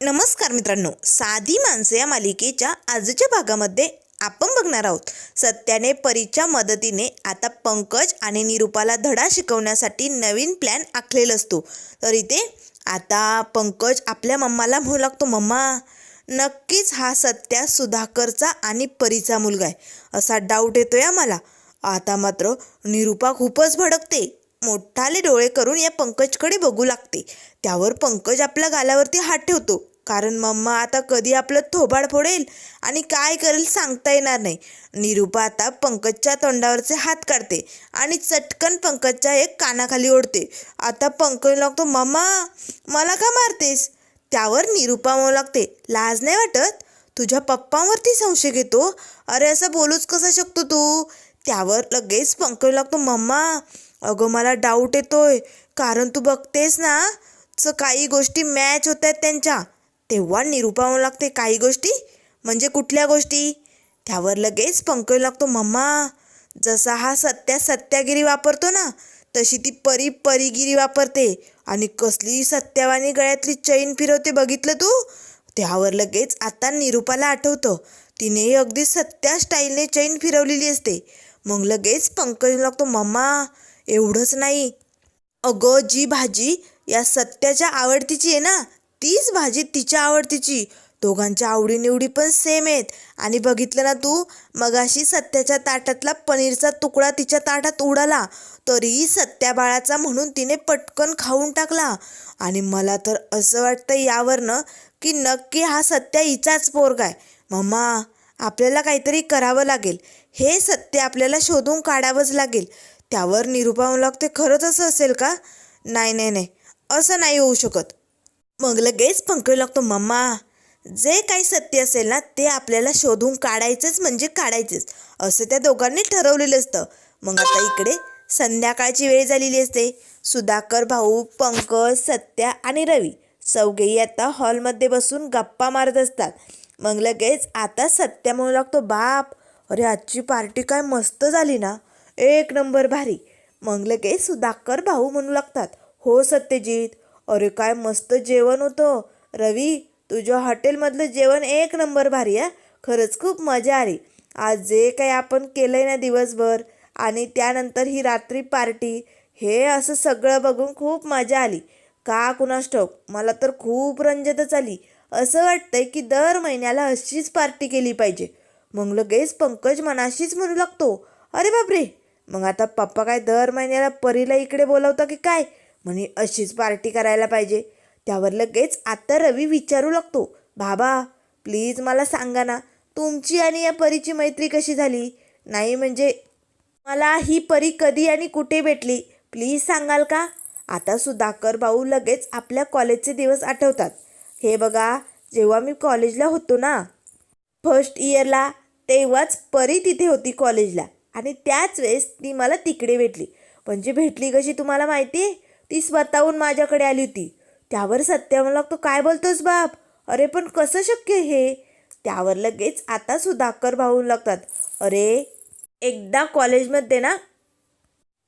नमस्कार मित्रांनो, साधी माणसे या मालिकेच्या आजच्या भागामध्ये आपण बघणार आहोत. सत्याने परीच्या मदतीने आता पंकज आणि निरूपाला धडा शिकवण्यासाठी नवीन प्लॅन आखलेला असतो. तर इथे आता पंकज आपल्या मम्माला म्हणू लागतो, मम्मा नक्कीच हा सत्या सुधाकरचा आणि परीचा मुलगा आहे असा डाऊट येतोय आम्हाला. आता मात्र निरूपा खूपच भडकते. मोठाले डोळे करून या पंकजकडे बघू लागते. त्यावर पंकज आपल्या गालावरती हात ठेवतो, कारण मम्मा आता कधी आपलं थोबाड फोडेल आणि काय करेल सांगता येणार नाही. निरूपा आता पंकजच्या तोंडावरचे हात काढते आणि चटकन पंकजच्या एक कानाखाली ओढते. आता पंकज लागतो, मम्मा मला का मारतेस? त्यावर निरूपा म्हणू लागते, लाज नाही वाटत? तुझ्या पप्पांवरती संशय घेतो? अरे असं बोलूच कसा शकतो तू? त्यावर लगेच पंकज लागतो, मम्मा अगं मला डाऊट येतोय, कारण तू बघतेस ना काही गोष्टी मॅच होत आहेत त्यांच्या. तेव्हा निरूपा म्हणू लागते, काही गोष्टी म्हणजे कुठल्या गोष्टी? त्यावर लगेच पंकज लागतो, मम्मा जसा हा सत्यागिरी वापरतो ना, तशी ती परीगिरी वापरते आणि कसली सत्यावानी गळ्यातली चैन फिरवते बघितलं तू? त्यावर लगेच आता निरूपाला आठवतं, तिने अगदी सत्या स्टाईलने चैन फिरवलेली असते. मग लगेच पंकज लागतो, मम्मा एवढंच नाही, अगं जी भाजी या सत्याच्या आवडतीची आहे ना, तीच भाजी तिच्या आवडतीची. दोघांच्या आवडीनिवडी पण सेम आहेत. आणि बघितलं ना तू, मगाशी सत्याच्या ताटातला पनीरचा तुकडा तिच्या ताटात उडाला, तरीही सत्या बाळाचा म्हणून तिने पटकन खाऊन टाकला. आणि मला तर असं वाटतं यावरनं की नक्की हा सत्या हिचाच पोरगा आहे. मम्मा आपल्याला काहीतरी करावं लागेल, हे सत्य आपल्याला शोधून काढावंच लागेल. त्यावर निरूपा म्हणू लागते, खरंच असं असेल का? नाही नाही नाही, असं नाही होऊ शकत. मग लगेच पंकज लागतो, मम्मा जे काही सत्य असेल ना ते आपल्याला शोधून काढायचंच म्हणजे काढायचंच, असं त्या दोघांनी ठरवलेलं असतं. मग आता इकडे संध्याकाळची वेळ झालेली असते. सुधाकर भाऊ, पंकज, सत्या आणि रवी चौघेही आता हॉलमध्ये बसून गप्पा मारत असतात. मग लगेच आता सत्या म्हणू लागतो, बाप अरे आजची पार्टी काय मस्त झाली ना, एक नंबर भारी. मग लगेच सुधाकर भाऊ म्हणू लागतात, हो सत्यजित, अरे काय मस्त जेवण होतं. रवी तुझ्या हॉटेलमधलं जेवण एक नंबर भारी आहे, खरंच खूप मजा आली. आज जे काही आपण केलं आहे ना दिवसभर आणि त्यानंतर ही रात्री पार्टी, हे असं सगळं बघून खूप मजा आली. का कुणास ठाऊक, मला तर खूप रंजतच आली. असं वाटतंय की दर महिन्याला अशीच पार्टी केली पाहिजे. मग लगेच पंकज मनाशीच म्हणू लागतो, अरे बापरे, मग आता पप्पा काय दर महिन्याला परीला इकडे बोलावता की काय, म्हणे अशीच पार्टी करायला पाहिजे. त्यावर लगेच आता रवी विचारू लागतो, बाबा प्लीज मला सांगा ना, तुमची आणि या परीची मैत्री कशी झाली? नाही म्हणजे मला ही परी कधी आणि कुठे भेटली, प्लीज सांगाल का? आता सुधाकर भाऊ लगेच आपल्या कॉलेजचे दिवस आठवतात. हे बघा, जेव्हा मी कॉलेजला होतो ना फर्स्ट इयरला, तेव्हाच परी तिथे होती कॉलेजला आणि त्याच वेळेस ती मला तिकडे भेटली. म्हणजे भेटली कशी तुम्हाला माहिती आहे? ती स्वतःहून माझ्याकडे आली होती. त्यावर सत्या मला लागतो, काय बोलतोस बाप, अरे पण कसं शक्य हे? त्यावर लगेच आता सुधाकर भाऊ लागतात, अरे एकदा कॉलेजमध्ये ना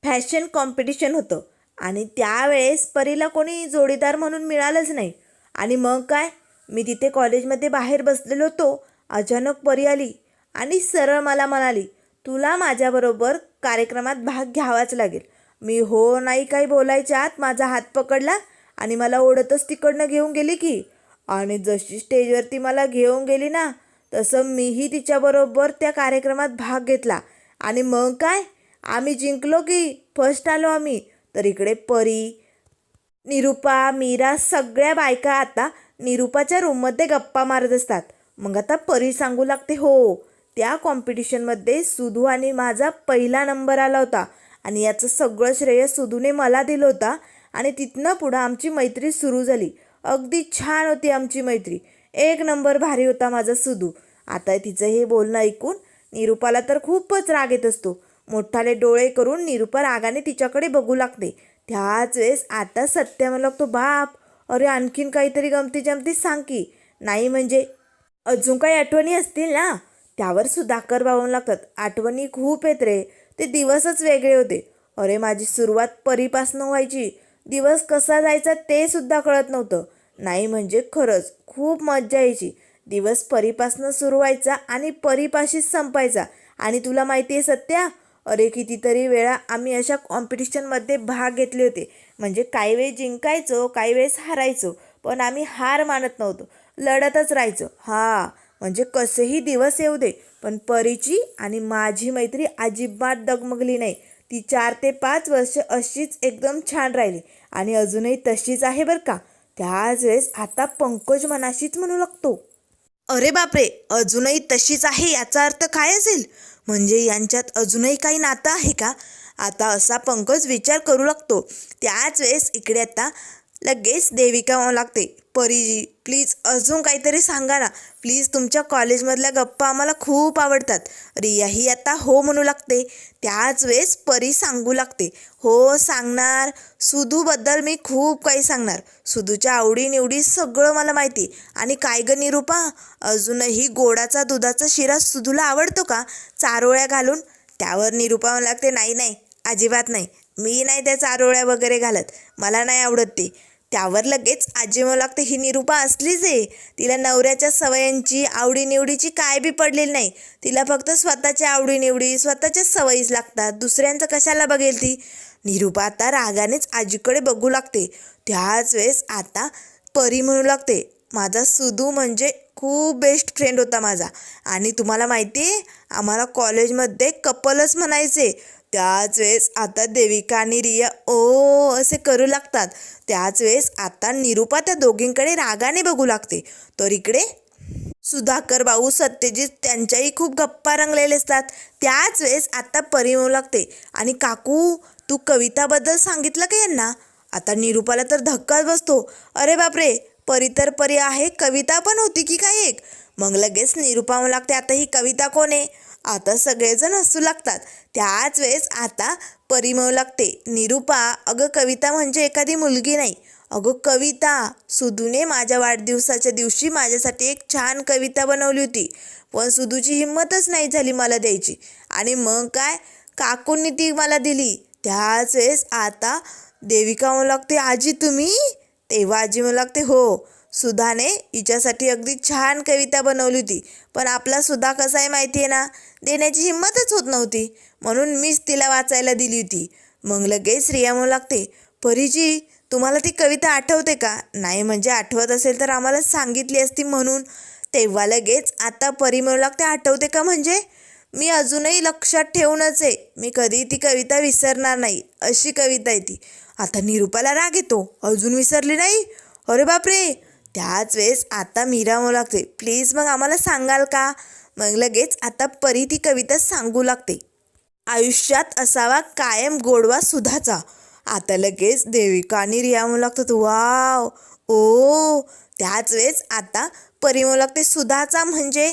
फॅशन कॉम्पिटिशन होतं आणि त्यावेळेस परीला कोणी जोडीदार म्हणून मिळालंच नाही. आणि मग काय, मी तिथे कॉलेजमध्ये बाहेर बसलेलो होतो, अचानक परी आली आणि सरळ मला म्हणाली, तुला माझ्याबरोबर कार्यक्रमात भाग घ्यावाच लागेल. मी हो नाही काही बोलायच्या आत माझा हात पकडला आणि मला ओढतच तिकडनं घेऊन गेली की. आणि जशी स्टेजवरती मला घेऊन गेली ना, तसं मीही तिच्याबरोबर त्या कार्यक्रमात भाग घेतला. आणि मग काय, आम्ही जिंकलो की फर्स्ट आलो आम्ही. तर इकडे परी, निरूपा, मीरा सगळ्या बायका आता निरूपाच्या रूममध्ये गप्पा मारत असतात. मग आता परी सांगू लागते, हो त्या कॉम्पिटिशनमध्ये सुधू आणि माझा पहिला नंबर आला होता आणि याचं सगळं श्रेय सुधूने मला दिलं होता. आणि तिथनं पुढं आमची मैत्री सुरू झाली. अगदी छान होती आमची मैत्री, एक नंबर भारी होता माझा सुधू. आता तिचं हे बोलणं ऐकून निरूपाला तर खूपच राग येत असतो. मोठाले डोळे करून निरूपा रागाने तिच्याकडे बघू लागते. त्याच वेळेस आता सत्या मला लागतो, बाप अरे आणखीन काहीतरी गमती जमती सांग की. नाही म्हणजे अजून काही आठवणी असतील ना? त्यावर सुधाकर भावून लागतात, आठवणी खूप येत रे, ते दिवसच वेगळे होते. अरे माझी सुरुवात परीपासनं व्हायची, दिवस कसा जायचा ते सुद्धा कळत नव्हतं. नाही म्हणजे खरंच खूप मज्जा यायची. दिवस परीपासनं सुरू व्हायचा आणि परीपाशीच संपायचा. आणि तुला माहिती आहे सत्या, अरे कितीतरी वेळा आम्ही अशा कॉम्पिटिशनमध्ये भाग घेतले होते. म्हणजे काही वेळेस जिंकायचो, काही वेळेस हारायचो, पण आम्ही हार मानत नव्हतो, लढतच राहायचो. म्हणजे कसेही दिवस येऊ दे, पण परीची आणि माझी मैत्री अजिबात डगमगली नाही. ती 4 ते 5 वर्ष अशीच एकदम छान राहिली आणि अजूनही तशीच आहे बरं का. त्याच वेळेस आता पंकज मनाशीच म्हणू लागतो. अरे बापरे, अजूनही तशीच आहे याचा अर्थ काय असेल? म्हणजे यांच्यात अजूनही काही नातं आहे का? आता असा पंकज विचार करू लागतो. त्याच वेळेस इकडे आता लगेच देविका म्हणू लागते, परीजी प्लीज अजून काहीतरी सांगा ना, प्लीज तुमच्या कॉलेजमधल्या गप्पा आम्हाला खूप आवडतात. रियाही आता हो म्हणू लागते. त्याच वेळेस परी सांगू लागते, हो सांगणार, सुधूबद्दल मी खूप काही सांगणार. सुधूच्या आवडीनिवडी सगळं मला माहिती. आणि काय ग निरूपा, अजूनही गोडाचा दुधाचा शिरा सुधूला आवडतो का, चारोळ्या घालून? त्यावर निरूपा म्हणू लागते, नाही नाही अजिबात नाही, मी नाही त्या चारोळ्या वगैरे घालत, मला नाही आवडत ते. त्यावर लगेच आजी म्हणू लागते, ही निरूपा असलीच आहे, तिला नवऱ्याच्या सवयींची आवडीनिवडीची काय बी पडलेली नाही. तिला फक्त स्वतःच्या आवडीनिवडी स्वतःच्या सवयीच लागतात, दुसऱ्यांचं कशाला बघेल ती. निरूपा आता रागानेच आजीकडे बघू लागते. त्याच वेळेस आता परी म्हणू लागते, माझा सुधू म्हणजे खूप बेस्ट फ्रेंड होता माझा. आणि तुम्हाला माहिती आहे, आम्हाला कॉलेजमध्ये कपलच म्हणायचे. त्याच वेळेस आता देविका आणि रिया ओ असे करू लागतात. त्याच वेळेस आता निरूपा त्या दोघींकडे रागाने बघू लागते. तर इकडे सुधाकर भाऊ, सत्यजित त्यांच्याही खूप गप्पा रंगलेले असतात. त्याच वेळेस आता परी म्हणू लागते, आणि काकू तू कविताबद्दल सांगितलं का यांना? आता निरूपाला तर धक्काच बसतो. अरे बापरे, परी तर परी आहे, कविता पण होती की काय एक? मग लगेच निरूपा म्हणू लागते, आता ही कविता कोण आहे? आता सगळेजण हसू लागतात. त्याच वेळेस आता परी म्हणू लागते, निरूपा अगं कविता म्हणजे एखादी मुलगी नाही, अगं कविता, सुधूने माझ्या वाढदिवसाच्या दिवशी माझ्यासाठी एक छान कविता बनवली होती, पण सुधूची हिंमतच नाही झाली मला द्यायची. आणि मग काय, काकूंनी ती मला दिली. त्याच वेळेस आता देविका म्हणू लागते, आजी तुम्ही? तेव्हा आजी म्हणू लागते, हो, सुधाने हिच्यासाठी अगदी छान कविता बनवली होती, पण आपला सुधा कसा आहे माहिती आहे ना, देण्याची हिंमतच होत नव्हती, म्हणून मीच तिला वाचायला दिली होती. मग लगेच रिया म्हणू लागते, परीजी तुम्हाला ती कविता आठवते का? नाही म्हणजे आठवत असेल तर आम्हाला सांगितली असती म्हणून. तेव्हा लगेच आता परी म्हणू लागते, आठवते का म्हणजे? मी अजूनही लक्षात ठेवूनच आहे, मी कधी ती कविता विसरणार नाही, अशी कविता आहे ती. आता निरूपाला राग येतो, अजून विसरली नाही, अरे बापरे. त्याच वेळेस आता मीरा म्हणू लागते, प्लीज मग आम्हाला सांगाल का? मग लगेच आता परी ती कविता सांगू लागते, आयुष्यात असावा कायम गोडवा सुधाचा. आता लगेच देविका आणि रिया म्हणू लागतात, वाव ओ. त्याच वेळेस आता परी म्हणू लागते, सुधाचा म्हणजे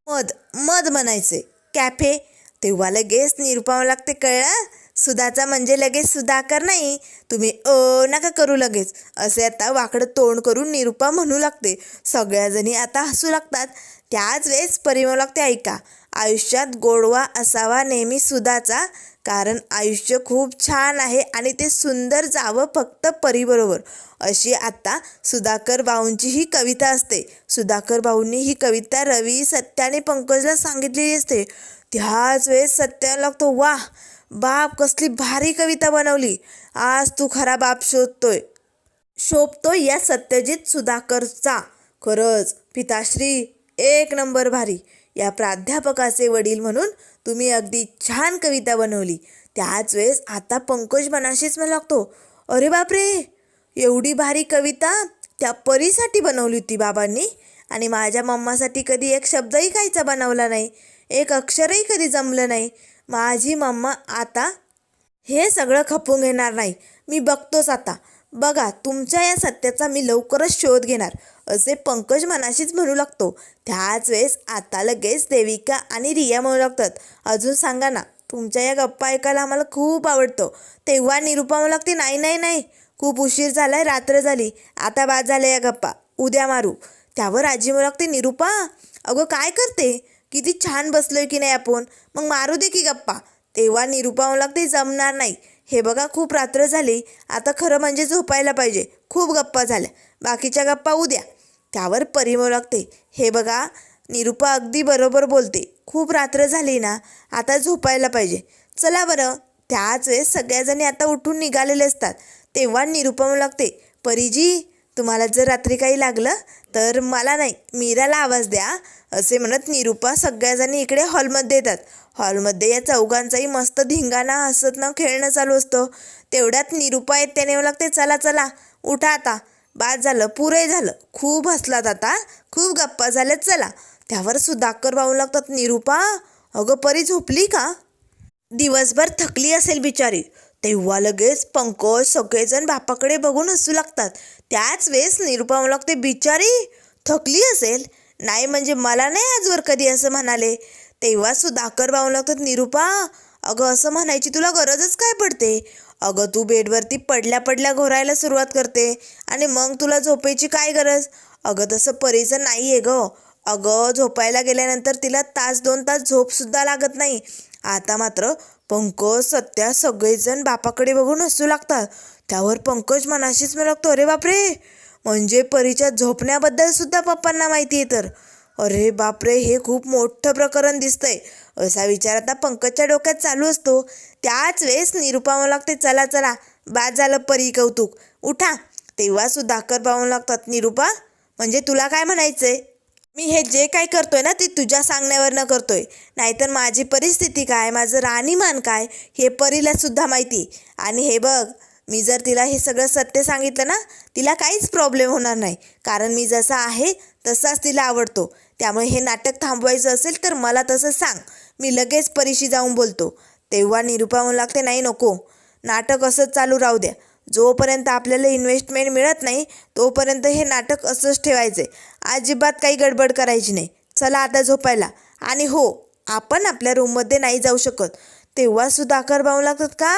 मध, मध म्हणायचे, कॅफे. तेव्हा लगेच निरूपा म्हणू लागते, कळलं, सुधाचा म्हणजे लगेच सुधाकर नाही, तुम्ही नका करू लगेच, असे आता वाकडं तोंड करून निरूपा म्हणू लागते. सगळ्याजणी आता हसू लागतात. त्याच वेळेस परी म्हणू लागते, ऐका, आयुष्यात गोडवा असावा नेहमी सुधाचा, कारण आयुष्य खूप छान आहे आणि ते सुंदर जावं फक्त परीबरोबर. अशी आता सुधाकर भाऊंची ही कविता असते. सुधाकर भाऊंनी ही कविता रवी, सत्या आणि पंकजला सांगितलेली असते. त्याच वेळेस सत्याला लागतो, वाह बाप, कसली भारी कविता बनवली, आज तू खरा बाप शोभतोय या सत्यजित सुधाकरचा. खरंच पिताश्री एक नंबर भारी, या प्राध्यापकाचे वडील म्हणून तुम्ही अगदी छान कविता बनवली. त्याच वेळेस आता पंकज मनाशीच म्हणू लागतो, अरे बापरे, एवढी भारी कविता त्या परीसाठी बनवली होती बाबांनी, आणि माझ्या मम्मासाठी कधी एक शब्दही कायचा बनवला नाही, एक अक्षरही कधी जमलं नाही. माझी मम्मा आता हे सगळं खपून घेणार नाही, मी बघतोच आता. बघा तुमच्या या सत्याचा मी लवकरच शोध घेणार, असे पंकज मनाशीच म्हणू लागतो. त्याच वेळेस आता लगेच देविका आणि रिया म्हणू लागतात, अजून सांगा ना, तुमच्या या गप्पा ऐकायला आम्हाला खूप आवडतं. तेव्हा निरूपा म्हणू लागते, नाही नाही नाही, खूप उशीर झालाय, रात्र झाली, आता बाद झाल्या या गप्पा, उद्या मारू. त्यावर आजी म्हणू लागते, निरूपा अगं काय करते, किती छान बसलोय की नाही आपण, मग मारू दे की गप्पा. तेव्हा निरूपा म्हणू लागते, जमणार नाही, हे बघा खूप रात्र झाली, आता खरं म्हणजे झोपायला पाहिजे. खूप गप्पा झाल्या, बाकीच्या गप्पा उद्या. त्यावर परी म्हणू लागते, हे बघा निरुपा अगदी बरोबर बोलते, खूप रात्र झाली ना, आता झोपायला पाहिजे. चला बरं. त्याच वेळेस सगळ्याजणी आता उठून निघालेले असतात. तेव्हा निरुपा म्हणू लागते, परीजी तुम्हाला जर रात्री काही लागलं तर मला नाही, मीराला आवाज द्या. असे म्हणत निरुपा सगळ्याजणी इकडे हॉलमध्ये येतात. हॉलमध्ये या चौघांचाही मस्त धिंगाणा, हसतनं खेळणं चालू असतं. तेवढ्यात निरुपा येत त्याने लागते, चला चला उठा आता, बाद झालं, पुरे झालं, खूप हसलात आता, खूप गप्पा झाल्यात, चला. त्यावर सुधाकर भाऊ लागतात, निरुपा अगं परी झोपली का? दिवसभर थकली असेल बिचारी. तेव्हा लगेच पंकज सगळेजण बापाकडे बघून हसू लागतात. त्याच वेळेस निरुपा म्हणू लागते, बिचारी थकली असेल, नाही म्हणजे मला नाही आजवर कधी असं म्हणाले. तेव्हा सुधाकर भाऊ लागतात, निरुपा अगं असं म्हणायची तुला गरजच काय पडते? अगं तू बेडवरती पडल्या पडल्या घोरायला सुरुवात करते आणि मग तुला झोपायची काय गरज? अगं तसं परीचं नाही आहे ग. अगं झोपायला गेल्यानंतर तिला तास 2 तास झोपसुद्धा लागत नाही. आता मात्र पंकज सत्या सगळेजण बापाकडे बघून हसू लागतात. त्यावर पंकज मनाशीच म्हणू लागतो, अरे बापरे, म्हणजे परीच्या झोपण्याबद्दल सुद्धा पप्पांना माहिती आहे तर. अरे बापरे, हे खूप मोठं प्रकरण दिसतंय. असा विचार आता पंकजच्या डोक्यात चालू असतो. त्याच वेळेस निरुपा म्हणू लागते, चला चला बाद झालं परी कौतुक, उठा. तेव्हा सुधाकर भाऊ लागतात, निरुपा म्हणजे तुला काय म्हणायचंय? मी हे जे काय करतोय ना ते तुझ्या सांगण्यावरनं करतोय, नाहीतर माझी परिस्थिती काय, माझं राहणीमान काय हे परीला सुद्धा माहिती. आणि हे बघ, मी जर तिला हे सगळं सत्य सांगितलं ना, तिला काहीच प्रॉब्लेम होणार नाही, कारण मी जसा आहे तसाच तिला आवडतो. त्यामुळे हे नाटक थांबवायचं असेल तर मला तसं सांग, मी लगेच परीशी जाऊन बोलतो. तेव्हा निरुपा म्हणू लागते, नाही नको, नाटक असंच चालू राहू द्या. जोपर्यंत आपल्याला इन्व्हेस्टमेंट मिळत नाही तोपर्यंत हे नाटक असंच ठेवायचे, अजिबात काही गडबड करायची नाही. चला आता झोपायला. आणि हो, आपण आपल्या रूममध्ये नाही जाऊ शकत. तेव्हा सुधाकर भाऊ लागतात, का?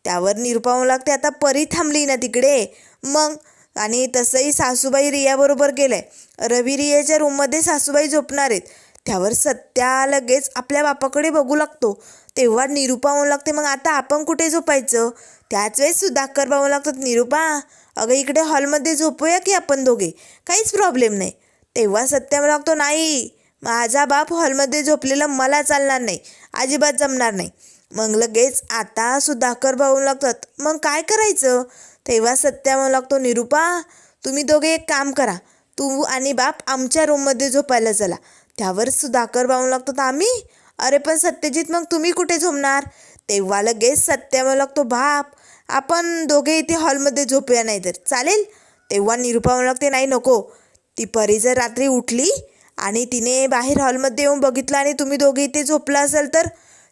त्यावर निरुपा म्हणू लागते, आता परी थांबली ना तिकडे मग. आणि तसंही सासूबाई रियाबरोबर गेलाय, रवी रियाच्या रूममध्ये सासूबाई झोपणार आहेत. त्यावर सत्या लगेच आपल्या बापाकडे बघू लागतो. तेव्हा निरुपा म्हणू लागते, मग आता आपण कुठे झोपायचं? त्याच वेळेस सुधाकर भाऊ लागतात, निरुपा अगं इकडे हॉलमध्ये झोपूया की आपण दोघे, काहीच प्रॉब्लेम नाही. तेव्हा सत्या म्हणू लागतो, नाही, माझा बाप हॉलमध्ये झोपलेला मला चालणार नाही, अजिबात जमणार नाही. मग लगेच आता सुधाकर भाऊ लागतात, मग काय करायचं? तेव्हा सत्या म्हणू लागतो, निरुपा तुम्ही दोघे एक काम करा, तू आणि बाप आमच्या रूममध्ये झोपायला चला. त्यावर सुधाकर भाऊ लागतात, आम्ही? अरे पण सत्यजित मग तुम्ही कुठे झोपणार? तेव्हा लगेच सत्या म्हणू लागतो, बाप आपण दोघे इथे हॉलमध्ये झोपूया, नाही तर चालेल. तेव्हा निरुपा म्हणू लागते, नाही नको, ती परी जर रात्री उठली आणि तिने बाहेर हॉलमध्ये येऊन बघितलं आणि तुम्ही दोघे इथे झोपला असाल तर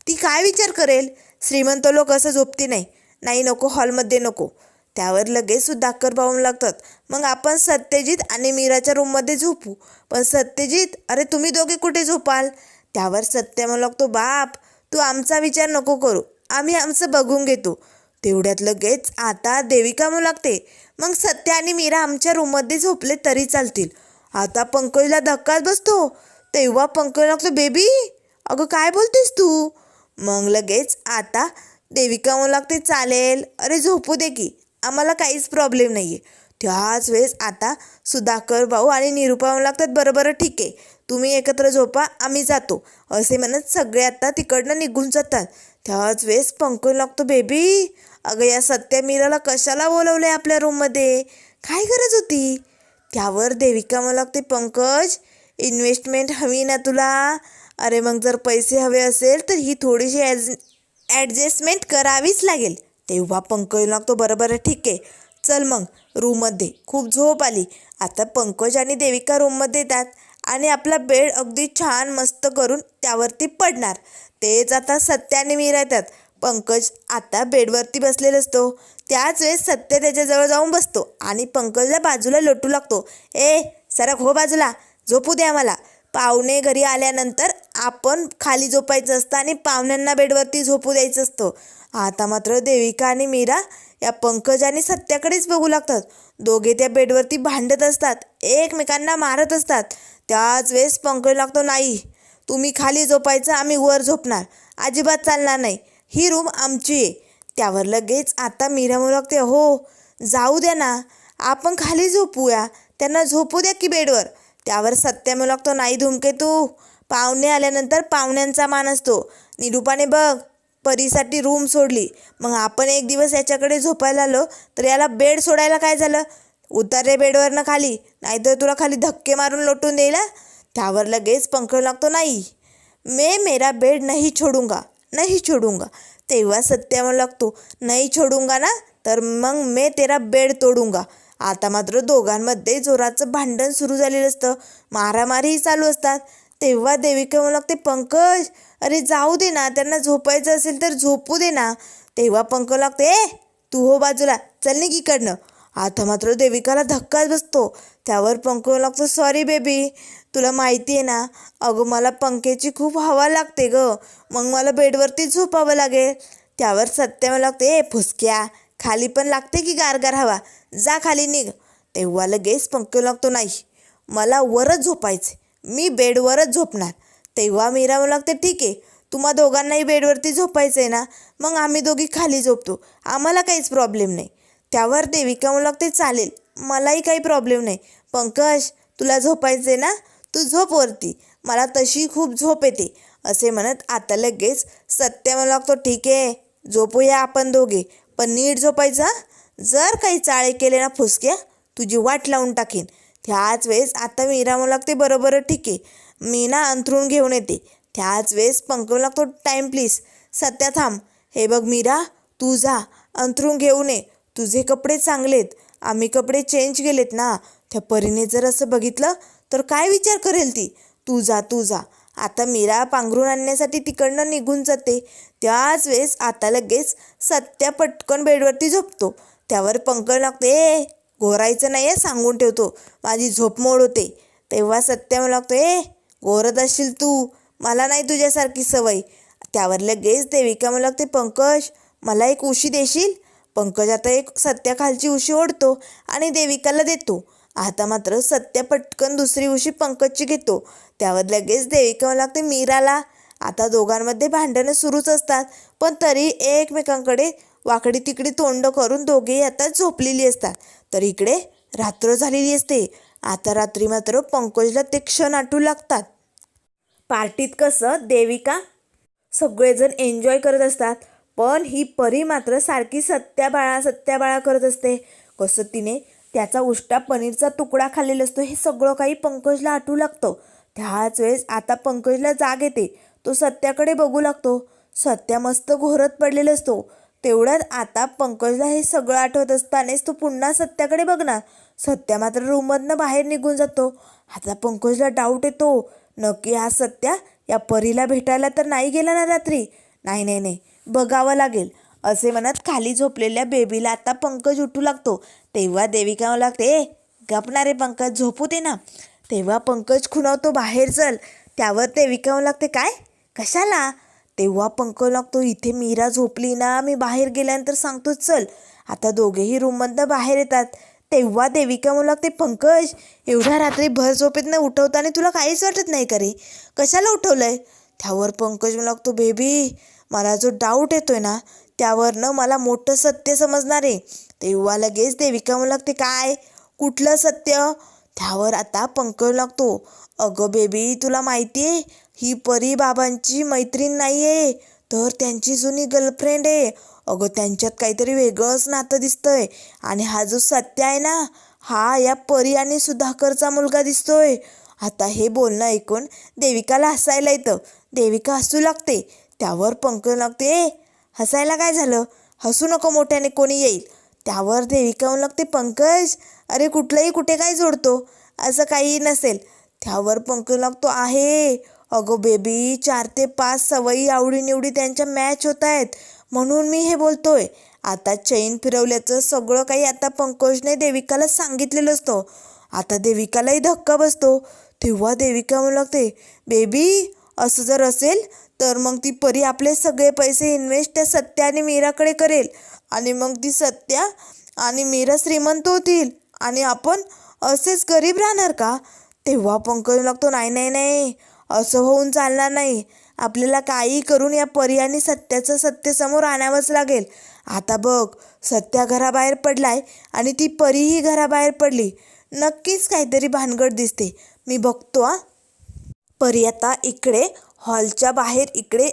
ती काय विचार करेल? श्रीमंत लोक असं झोपती नाही. नाही नको, हॉलमध्ये नको. त्यावर लगेच सुधाकर भाऊ लागतात, मग आपण सत्यजित आणि मीराच्या रूममध्ये झोपू. पण सत्यजित, अरे तुम्ही दोघे कुठे झोपाल? त्यावर सत्य म्हणू लागतो, बाप तू आमचा विचार नको करू, आम्ही आमचं बघून घेतो. तेवढ्यात लगेच आता देविका म्हणू लागते, मग सत्य आणि मीरा आमच्या रूममध्ये झोपले तरी चालतील. आता पंकजला धक्काच बसतो. तेव्हा पंकज लागतो, बेबी अगं काय बोलतेस तू? मग लगेच आता देविका म्हणू लागते, चालेल, अरे झोपू दे की, आम्हाला काहीच प्रॉब्लेम नाही आहे. त्याच वेळेस आता सुधाकर भाऊ आणि निरुपा म्हणू लागतात, बरं ठीक आहे, तुम्ही एकत्र झोपा, आम्ही जातो. असे म्हणत सगळे आता तिकडनं निघून जातात. त्याच वेळेस पंकज लागतो, बेबी अगं या सत्या मीराला कशाला बोलवलं आहे आपल्या रूममध्ये, काय गरज होती? त्यावर देविका म्हणू लागते, पंकज इन्व्हेस्टमेंट हवी ना तुला? अरे मग जर पैसे हवे असेल तर ही थोडीशी ॲडजस्टमेंट करावीच लागेल. तेव्हा पंकज लागतो, बरं ठीक आहे, चल मग रूममध्ये, खूप झोप आली. आता पंकज आणि देविका रूममध्ये येतात आणि आपला बेड अगदी छान मस्त करून त्यावरती पडणार. तेच आता सत्य आणि मीरा येतात. पंकज आता बेडवरती बसलेला असतो. त्याच वेळेस सत्य त्याच्याजवळ जाऊन बसतो आणि पंकजला बाजूला लोटू लागतो, ए सरक हो बाजूला, झोपू द्या मला. पाहुणे घरी आल्यानंतर आपण खाली झोपायचं असतं आणि पाहुण्यांना बेडवरती झोपू द्यायचं असतं. आता मात्र देविका आणि मीरा या पंकज आणि सत्याकडेच बघू लागतात. दोघे त्या बेडवरती भांडत असतात, एकमेकांना मारत असतात. त्याच वेळेस पंकज लागतो, नाही, तुम्ही खाली झोपायचं, आम्ही वर झोपणार, अजिबात चालणार नाही, ही रूम आमची आहे. त्यावर लगेच आता मीरा म्हणू लागते, हो जाऊ द्या ना, आपण खाली झोपूया, त्यांना झोपू द्या की बेडवर. त्यावर सत्या म्हणू लागतो, नाही धूमकेतू, पाहुणे आल्यानंतर पाहुण्यांचा मान असतो. निरूपाने बघ परीसाठी रूम सोडली, मग आपण एक दिवस याच्याकडे झोपायला आलो तर याला बेड सोडायला काय झालं? उतर रे बेडवरनं खाली, नाहीतर तुला खाली धक्के मारून लोटून देईल. त्यावर लगेच पंकज लागतो, नाही मैं मेरा बेड नहीं छोडूंगा, नहीं छोडूंगा. तेव्हा सत्या म्हणू लागतो, नाही छोडूंगा ना, तर मग मैं तेरा बेड तोडूंगा. आता मात्र दोघांमध्ये जोराचं भांडण सुरू झालेलं असतं, मारामारीही चालू असतात. तेव्हा देविका म्हणू लागते, पंकज अरे जाऊ दे ना, त्यांना झोपायचं असेल तर झोपू दे ना. तेव्हा पंकज लागते, ए तू हो बाजूला, चल निघ इकडनं. आता मात्र देविकाला धक्काच बसतो. त्यावर पंकज लागतो, सॉरी बेबी, तुला माहिती आहे ना, अगं मला पंख्याची खूप हवा लागते गं, मग मला बेडवरती झोपावं लागेल. त्यावर सत्या मला लागते, ए फुसक्या, खाली पण लागते की गारगार हवा, जा खाली निघ. तेव्हा लगेच पंकज लागतो, नाही मला वरच झोपायचे, मी बेडवरच झोपणार. तेव्हा मीरा म्हणू लागते, ठीक आहे, तुम्हा दोघांनाही बेडवरती झोपायचं आहे ना, मग आम्ही दोघी खाली झोपतो, आम्हाला काहीच प्रॉब्लेम नाही. त्यावर देविका म्हणू लागते, चालेल, मलाही काही प्रॉब्लेम नाही. पंकज तुला झोपायचं आहे ना, तू झोप वरती, मला तशी खूप झोप येते. असे म्हणत आता लगेच सत्या म्हणू लागतो, ठीक आहे झोपूया आपण दोघे, पण नीट झोपायचा, जर काही चाळे केले ना फुसक्या, तुझी वाट लावून टाकेन. त्याच वेळेस आता मीरा म्हणू लागते, बरोबर ठीक आहे, मी ना अंथरूण घेऊन येते. त्याच वेळेस पंकज लागतो, टाईम प्लीज. सत्या थांब, हे बघ मीरा, तू जा अंथरूण घेऊन ये, तुझे कपडे चांगलेत, आम्ही कपडे चेंज केलेत ना. त्या परीने जर असं बघितलं तर काय विचार करेल ती. तू जा तू जा. आता मीरा पांघरूण आणण्यासाठी तिकडनं निघून जाते. त्याच वेळेस आता लगेच सत्या पटकन बेडवरती झोपतो. त्यावर पंकज लागते, ए घोरायचं नाही आहे, सांगून ठेवतो, माझी झोप मोड होते. तेव्हा सत्या मला लागतो, ए घोरत असशील तू, मला नाही तुझ्यासारखी सवय. त्यावर लगेच देविका मला लागते, पंकज मला एक उशी देशील. पंकज आता एक सत्या खालची उशी ओढतो आणि देविकाला देतो. आता मात्र सत्या पटकन दुसरी उशी पंकजची घेतो. त्यावर लगेच देविका मला लागते, मीराला. आता दोघांमध्ये भांडणं सुरूच असतात, पण तरी एकमेकांकडे वाकडी तिकडी तोंड करून दोघेही आता झोपलेली असतात. तर इकडे रात्र झालेली असते. आता रात्री मात्र पंकजला ते क्षण आठवू लागतात. पार्टीत कसं देविका सगळेजण एन्जॉय करत असतात, पण ही परी मात्र सारखी सत्याबाळा करत असते. कसं तिने त्याचा उष्टा पनीरचा तुकडा खाल्लेला असतो, हे सगळं काही पंकजला आठवू लागतं. त्याच वेळेस आता पंकजला जाग येते. तो सत्याकडे बघू लागतो. सत्या मस्त घोरत पडलेला असतो. तेवढ्यात आता पंकजला हे सगळं आठवत असतानाच तो पुन्हा सत्याकडे बघणार. सत्या मात्र रूममधनं बाहेर निघून जातो. आता पंकजला डाऊट येतो, नक्की हा सत्या या परीला भेटायला तर नाही गेला ना रात्री. नाही बघावं लागेल. असे म्हणत खाली झोपलेल्या बेबीला आता पंकज उठू लागतो. तेव्हा देविका लागते, ए गपणारे पंकज, झोपू दे ना. तेव्हा पंकज खुणावतो, बाहेर चल. त्यावर देविका लागते, काय कशाला. तेव्हा पंकज लागतो, इथे मीरा झोपली ना, मी बाहेर गेल्यानंतर सांगतो, चल. आता दोघेही रूममधनं बाहेर येतात. तेव्हा देविका म्हणू लागते, पंकज एवढ्या रात्री भर झोपेतनं उठवताना तुला काहीच वाटत नाही का रे, कशाला उठवलंय. त्यावर पंकज म्हणू लागतो, बेबी मला जो डाऊट येतोय ना, त्यावरनं मला मोठं सत्य समजणार आहे. तेव्हा लगेच देविका म्हणू लागते, काय कुठलं सत्य. त्यावर आता पंकज लागतो, अगं बेबी तुला माहिती आहे, ही परी बाबांची मैत्रीण नाही आहे, तर त्यांची जुनी गर्लफ्रेंड आहे. अगं त्यांच्यात काहीतरी वेगळंच नातं दिसतंय. आणि हा जो सत्य आहे ना, हा या परी आणि सुधाकरचा मुलगा दिसतोय. आता हे बोलणं ऐकून देविकाला हसायला येतं. देविका हसू लागते. त्यावर पंकज लागते, हसायला काय झालं, हसू नको, मोठ्याने कोणी येईल. त्यावर देविका म्हणू लागते, पंकज अरे कुठलंही कुठे काय जोडतो, असं काही नसेल. त्यावर पंकज लागतो, आहे अगं बेबी 4 ते 5 सवयी आवडीनिवडी त्यांच्या मॅच होत आहेत, म्हणून मी हे बोलतोय. आता चैन फिरवल्याचं सगळं काही आता पंकजने देविकाला सांगितलेलं असतं. आता देविकालाही धक्का बसतो. तेव्हा देविका म्हणू लागते, बेबी असं जर असेल तर मग ती परी आपले सगळे पैसे इन्व्हेस्ट त्या सत्या आणि मीराकडे करेल, आणि मग ती सत्या आणि मीरा श्रीमंत होतील आणि आपण असेच गरीब राहणार का. तेव्हा पंकज लागतो, नाही असं होऊन चालणार नाही, आपल्याला काही करून या परी आणि सत्याचं सत्य समोर आणावंच लागेल. आता बघ, सत्या घराबाहेर पडलाय आणि ती परीही घराबाहेर पडली. नक्कीच काहीतरी भानगड दिसते. मी बघतो हा. परी आता इकडे हॉलच्या बाहेर इकडे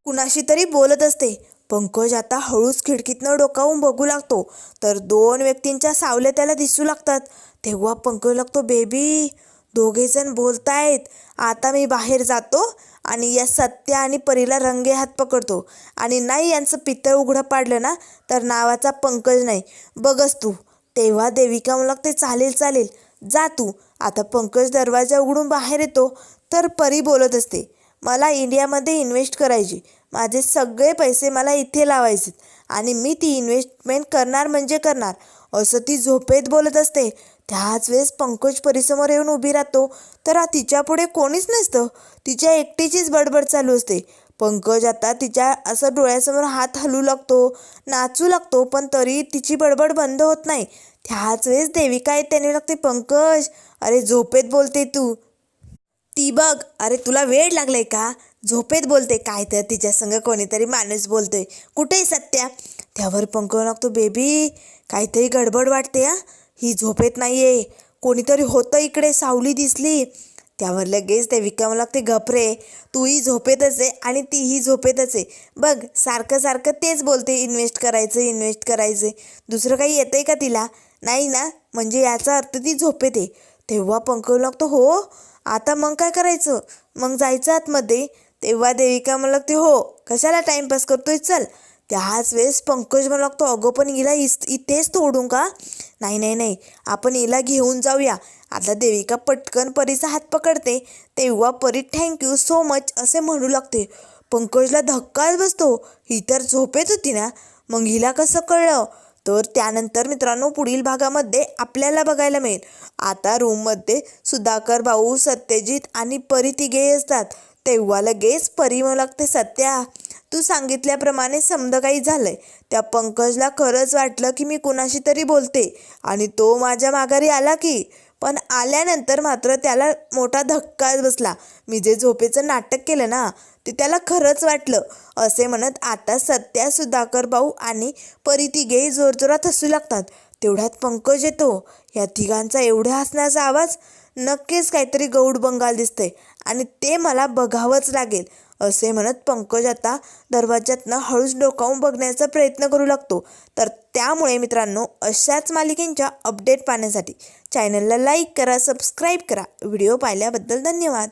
कुणाशी तरी बोलत असते. पंकज आता हळूच खिडकीतनं डोकावून बघू लागतो, तर 2 व्यक्तींच्या सावल्या त्याला दिसू लागतात. तेव्हा पंकज लागतो, बेबी, दोघेजण बोलतायत. आता मी बाहेर जातो आणि या सत्या आणि परीला रंगे हात पकडतो, आणि नाही यांचं पितळ उघडं पाडलं ना तर नावाचा पंकज नाही, बघच तू. तेव्हा देविका म्हणू लागते, चालेल चालेल, जा तू. आता पंकज दरवाजा उघडून बाहेर येतो, तर परी बोलत असते, मला इंडियामध्ये इन्व्हेस्ट करायची. माझे सगळे पैसे मला इथे लावायचे आणि मी ती इन्व्हेस्टमेंट करणार म्हणजे करणार, असं ती झोपेत बोलत असते. त्याच वेळेस पंकज परीसमोर येऊन उभी राहतो, तर तिच्या पुढे कोणीच नसतं. तिच्या एकटीचीच बडबड चालू असते. पंकज आता तिच्या असं डोळ्यासमोर हात हलू लागतो, नाचू लागतो, पण तरी तिची बडबड बंद होत नाही. त्याच वेळेस देविका त्याने लागते, पंकज, अरे झोपेत बोलते तू. ती बघ, अरे तुला वेळ लागलाय का? झोपेत बोलते काय, तर तिच्या संग कोणीतरी माणूस बोलतोय. कुठे सत्या? त्यावर पंकज लागतो, बेबी, काहीतरी गडबड वाटते हा. ही झोपेत नाहीये, कोणीतरी होतं इकडे, सावली दिसली. त्यावर लगेच देविका मला लागते, गपरे, तूही झोपेतच आहे आणि तीही झोपेतच आहे. बघ, सारखं सारखं तेच बोलते, इन्व्हेस्ट करायचं इन्व्हेस्ट करायचं. दुसरं काही येतंय का तिला? नाही ना, म्हणजे याचा अर्थ ती झोपेत आहे. तेव्हा पंकज लागतो, हो, आता मग काय करायचं? मग जायचं आतमध्ये. तेव्हा देविका मला लागते, हो, कशाला टाईमपास करतोय, चल. त्याच वेळेस पंकज मला लागतो, अगं पण हिला इथेच तोडू का? नाही नाही नाही, आपण हिला घेऊन जाऊया. आता देविका पटकन परीचा हात पकडते. तेव्हा परी थँक्यू सो मच असे म्हणू लागते. पंकजला धक्काच बसतो, ही तर झोपेत होती ना, मग हिला कसं कळलं? तर त्यानंतर मित्रांनो पुढील भागामध्ये आपल्याला बघायला मिळेल. आता रूममध्ये सुधाकर भाऊ, सत्यजित आणि परी तिघे असतात. तेव्हा लगेच परी म्हणू लागते, सत्या, तू सांगितल्याप्रमाणे समजा काही झालंय. त्या पंकजला खरंच वाटलं की मी कुणाशी तरी बोलते आणि तो माझ्या माघारी आला की, पण आल्यानंतर मात्र त्याला मोठा धक्काच बसला. मी जे झोपेचं नाटक केलं ना ते त्याला खरंच वाटलं, असे म्हणत आता सत्या, सुधाकर भाऊ आणि परी तिघेही जोरजोरात हसू लागतात. तेवढ्यात पंकज येतो. या तिघांचा एवढ्या हसण्याचा आवाज, नक्कीच काहीतरी गौड बंगाल दिसते आणि ते मला बघावंच लागेल, असे म्हणत पंकज आता दरवाज्यातनं हळूच डोकावून बघण्याचा प्रयत्न करू लागतो. तर त्यामुळे मित्रांनो, अशाच मालिकेंच्या अपडेट पाहण्यासाठी चॅनलला लाईक करा, सबस्क्राईब करा. व्हिडिओ पाहिल्याबद्दल धन्यवाद.